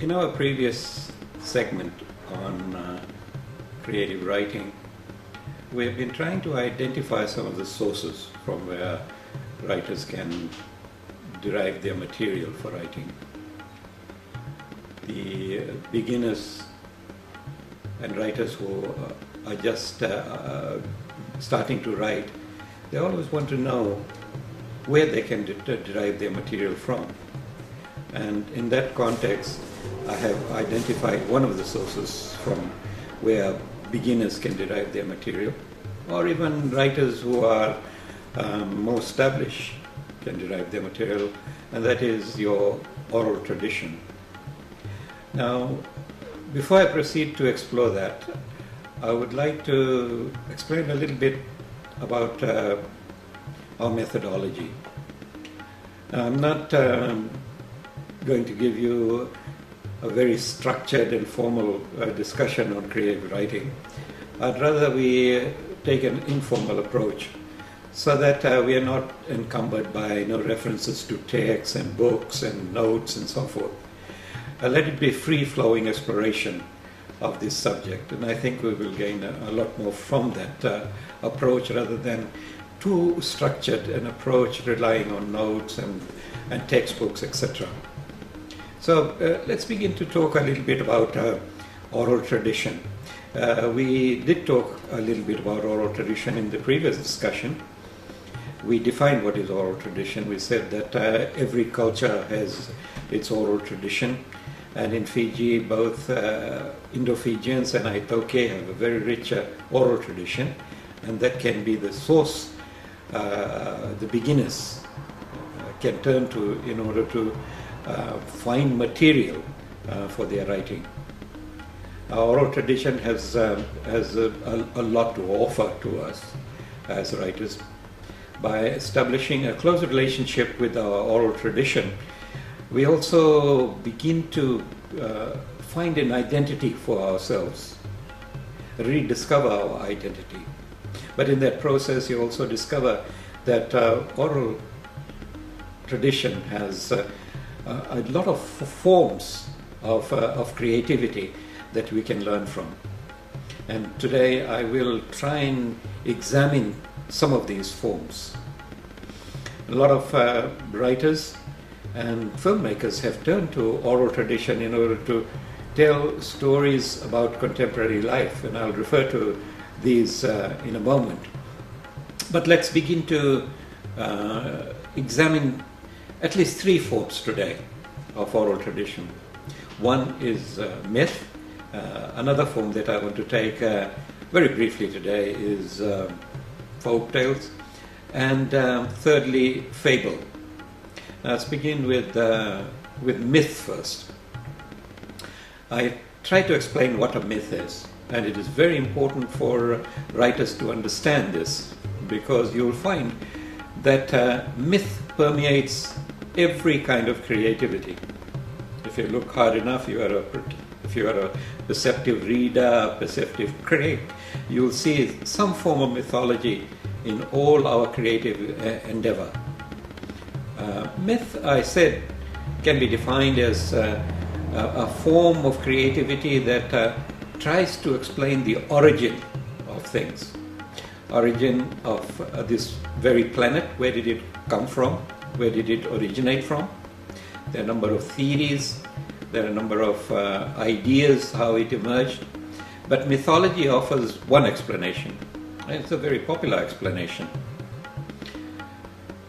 In our previous segment on creative writing, we have been trying to identify some of the sources from where writers can derive their material for writing. The beginners and writers who are just starting to write, they always want to know where they can derive their material from. And in that context, I have identified one of the sources from where beginners can derive their material, or even writers who are more established can derive their material, and that is your oral tradition. Now, before I proceed to explore that, I would like to explain a little bit about our methodology. I'm not going to give you a very structured and formal discussion on creative writing. I'd rather we take an informal approach so that we are not encumbered by references to texts and books and notes and so forth. Let it be free-flowing exploration of this subject, and I think we will gain a lot more from that approach rather than too structured an approach relying on notes and textbooks, etc. So let's begin to talk a little bit about oral tradition. We did talk a little bit about oral tradition in the previous discussion. We defined what is oral tradition. We said that every culture has its oral tradition, and in Fiji, both Indo-Fijians and Aitoke have a very rich oral tradition, and that can be the source the beginners can turn to in order to find material for their writing. Our oral tradition has a lot to offer to us as writers. By establishing a close relationship with our oral tradition, we also begin to find an identity for ourselves, rediscover our identity. But in that process, you also discover that oral tradition has a lot of forms of creativity that we can learn from. And today I will try and examine some of these forms. A lot of writers and filmmakers have turned to oral tradition in order to tell stories about contemporary life, and I'll refer to these in a moment. But let's begin to examine at least three forms today of oral tradition. One is myth. Another form that I want to take very briefly today is folk tales. And thirdly, fable. Now let's begin with myth first. I try to explain what a myth is, and it is very important for writers to understand this, because you'll find that myth permeates every kind of creativity. If you look hard enough, if you are a perceptive reader, perceptive critic, you'll see some form of mythology in all our creative endeavor. Myth, I said, can be defined as a form of creativity that tries to explain the origin of things. Origin of this very planet, where did it come from? Where did it originate from? There are a number of theories, there are a number of ideas how it emerged, but mythology offers one explanation, and it's a very popular explanation.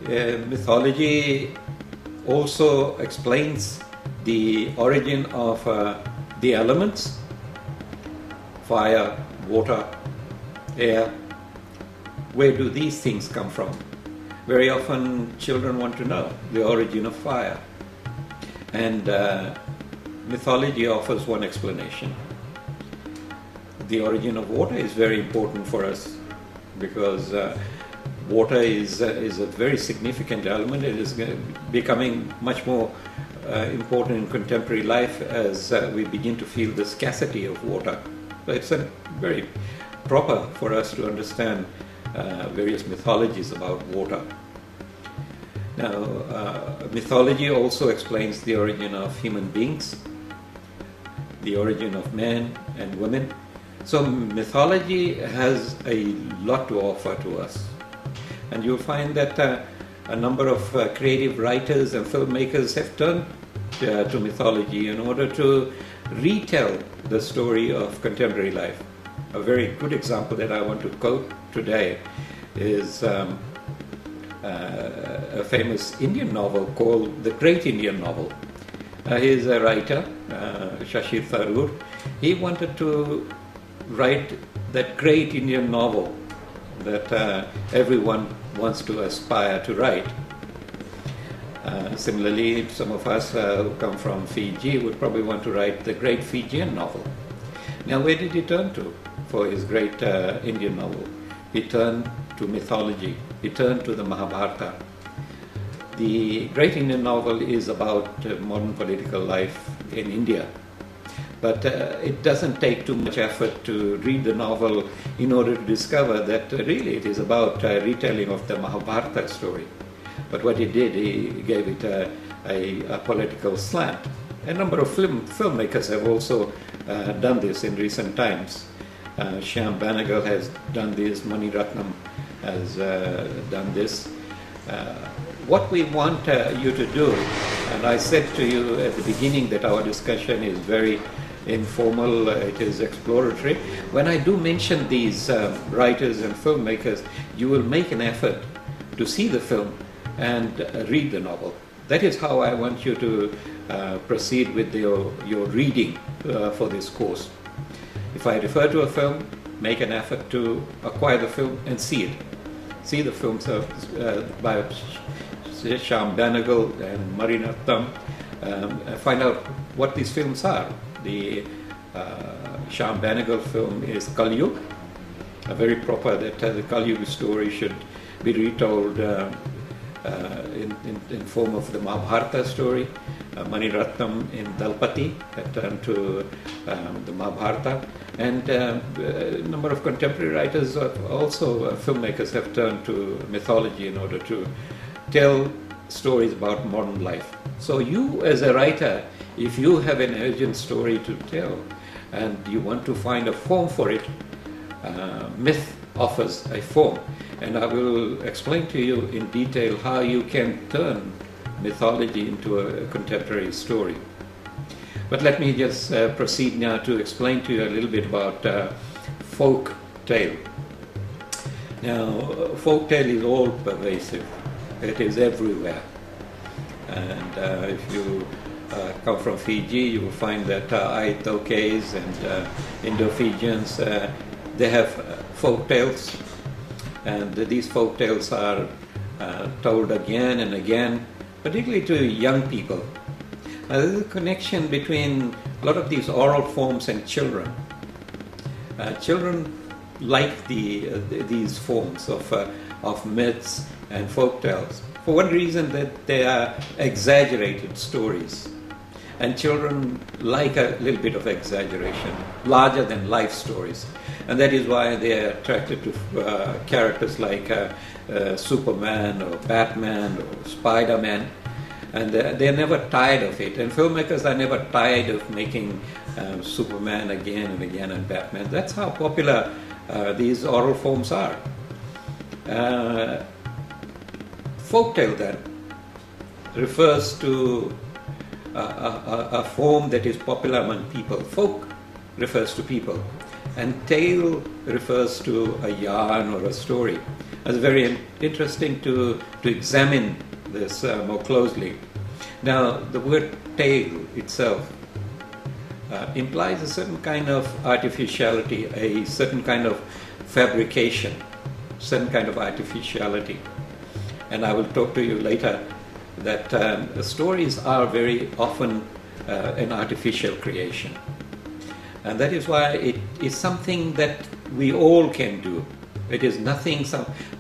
Mythology also explains the origin of the elements: fire, water, air. Where do these things come from? Very often children want to know the origin of fire, and mythology offers one explanation. The origin of water is very important for us, because water is a very significant element. It is becoming much more important in contemporary life as we begin to feel the scarcity of water. So it's very proper for us to understand various mythologies about water. Now, mythology also explains the origin of human beings, the origin of men and women. So mythology has a lot to offer to us. And you'll find that a number of creative writers and filmmakers have turned to mythology in order to retell the story of contemporary life. A very good example that I want to quote today is a famous Indian novel called The Great Indian Novel. He's a writer, Shashi Tharoor. He wanted to write that great Indian novel that everyone wants to aspire to write. Similarly, some of us who come from Fiji would probably want to write the great Fijian novel. Now, where did he turn to for his great Indian novel? He turned to mythology. He turned to the Mahabharata. The great Indian novel is about modern political life in India. But it doesn't take too much effort to read the novel in order to discover that really it is about retelling of the Mahabharata story. But what he did, he gave it a political slant. A number of filmmakers have also done this in recent times. Shyam Benegal has done this, Mani Ratnam has done this. What we want you to do, and I said to you at the beginning that our discussion is very informal, it is exploratory. When I do mention these writers and filmmakers, you will make an effort to see the film and read the novel. That is how I want you to proceed with your reading for this course. If I refer to a film, make an effort to acquire the film and see it. See the films by Shyam Benegal and Mani Ratnam. Find out what these films are. The Shyam Benegal film is Kali Yuga, very proper that the Kali Yuga story should be retold in form of the Mahabharata story. Mani Ratnam in Dalpati that turned to the Mahabharata, and a number of contemporary writers, also filmmakers, have turned to mythology in order to tell stories about modern life. So you as a writer, if you have an urgent story to tell and you want to find a form for it, myth offers a form. And I will explain to you in detail how you can turn mythology into a contemporary story. But let me just proceed now to explain to you a little bit about folk tale. Now, folk tale is all pervasive. It is everywhere. And if you come from Fiji, you will find that Aitokes and Indo-Fijians, they have folk tales. And these folk tales are told again and again, particularly to young people. There is a connection between a lot of these oral forms and children. Children like these forms of myths and folk tales. For one reason, that they are exaggerated stories. And children like a little bit of exaggeration, larger than life stories. And that is why they are attracted to characters like Superman or Batman or Spider-Man. And they're never tired of it. And filmmakers are never tired of making Superman again and again and Batman. That's how popular these oral forms are. Folktale then refers to a form that is popular among people. Folk refers to people, and tale refers to a yarn or a story. It's very interesting to examine this more closely. Now, the word tale itself implies a certain kind of artificiality, a certain kind of fabrication, certain kind of artificiality. And I will talk to you later that stories are very often an artificial creation. And that is why it is something that we all can do. It is nothing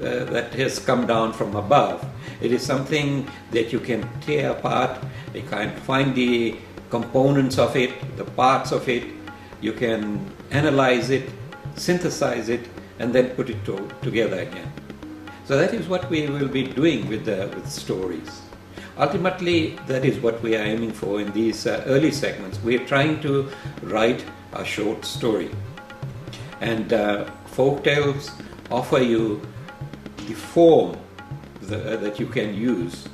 that has come down from above. It is something that you can tear apart. You can find the components of it, the parts of it. You can analyze it, synthesize it, and then put it together again. So that is what we will be doing with stories. Ultimately, that is what we are aiming for in these early segments. We are trying to write a short story. And folk tales offer you the form that you can use,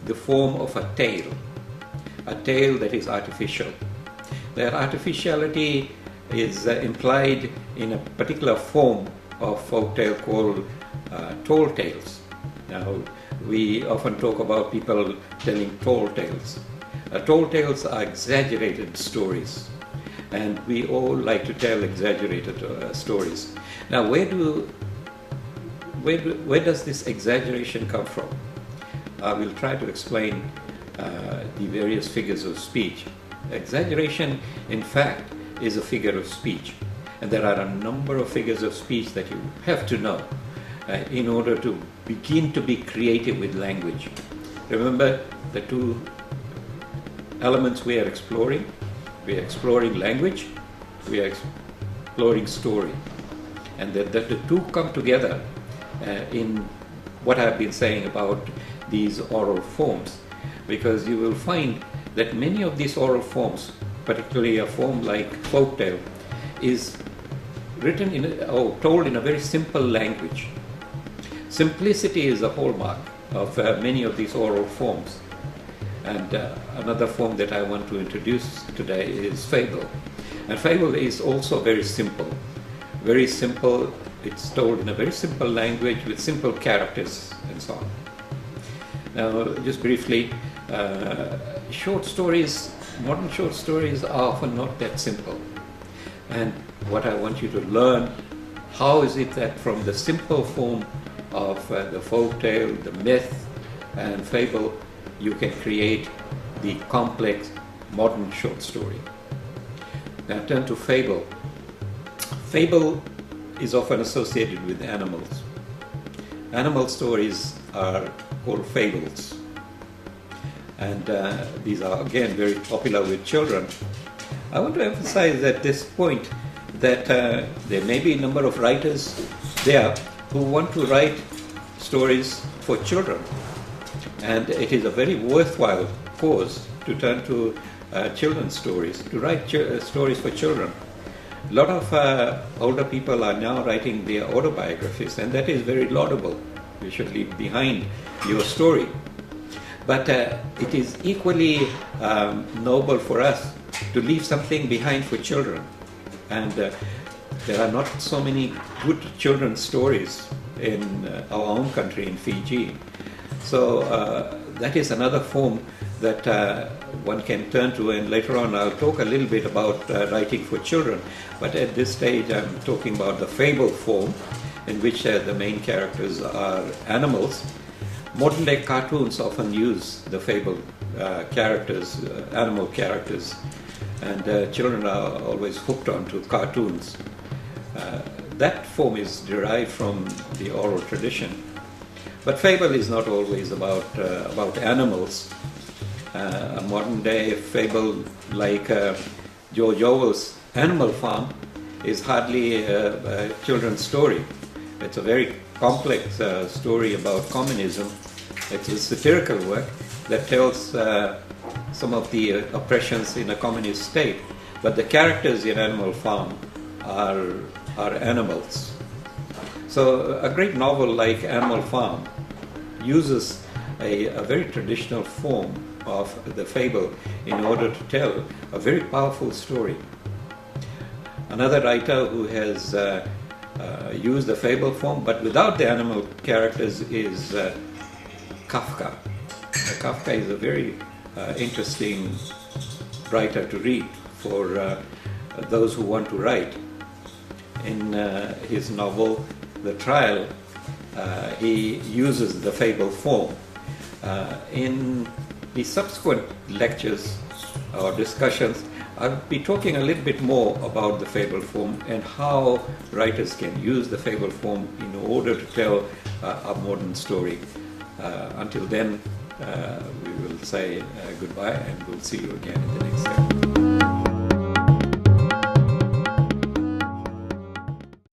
the form of a tale that is artificial. That artificiality is implied in a particular form of folk tale called tall tales. Now, we often talk about people telling tall tales. Tall tales are exaggerated stories, and we all like to tell exaggerated stories. Now, where does this exaggeration come from? I will try to explain the various figures of speech. Exaggeration, in fact, is a figure of speech, and there are a number of figures of speech that you have to know in order to begin to be creative with language. Remember the two elements we are exploring. We are exploring language, we are exploring story, and the two come together in what I've been saying about these oral forms, because you will find that many of these oral forms, particularly a form like folktale, is written or told in a very simple language. Simplicity is a hallmark of many of these oral forms. And another form that I want to introduce today is Fable. And Fable is also very simple. Very simple. It's told in a very simple language with simple characters and so on. Now, just briefly, short stories, modern short stories are often not that simple. And what I want you to learn, how is it that from the simple form of the folk tale, the myth, and fable, you can create the complex modern short story. Now turn to fable. Fable is often associated with animals. Animal stories are called fables. And these are again very popular with children. I want to emphasize at this point that there may be a number of writers there who want to write stories for children. And it is a very worthwhile cause to turn to children's stories, to write stories for children. A lot of older people are now writing their autobiographies, and that is very laudable. You should leave behind your story. But it is equally noble for us to leave something behind for children. And there are not so many good children's stories in our own country, in Fiji. So that is another form that one can turn to, and later on I'll talk a little bit about writing for children. But at this stage I'm talking about the fable form, in which the main characters are animals. Modern day cartoons often use the fable characters, animal characters, and children are always hooked onto cartoons. That form is derived from the oral tradition. But fable is not always about animals. A modern day fable like George Orwell's Animal Farm is hardly a children's story. It's a very complex story about communism. It's a satirical work that tells some of the oppressions in a communist state. But the characters in Animal Farm are animals. So a great novel like Animal Farm uses a very traditional form of the fable in order to tell a very powerful story. Another writer who has used the fable form but without the animal characters is Kafka. Kafka is a very interesting writer to read for those who want to write. In his novel, The Trial, he uses the fable form. In the subsequent lectures or discussions, I'll be talking a little bit more about the fable form and how writers can use the fable form in order to tell a modern story. Until then, we will say goodbye, and we'll see you again in the next step.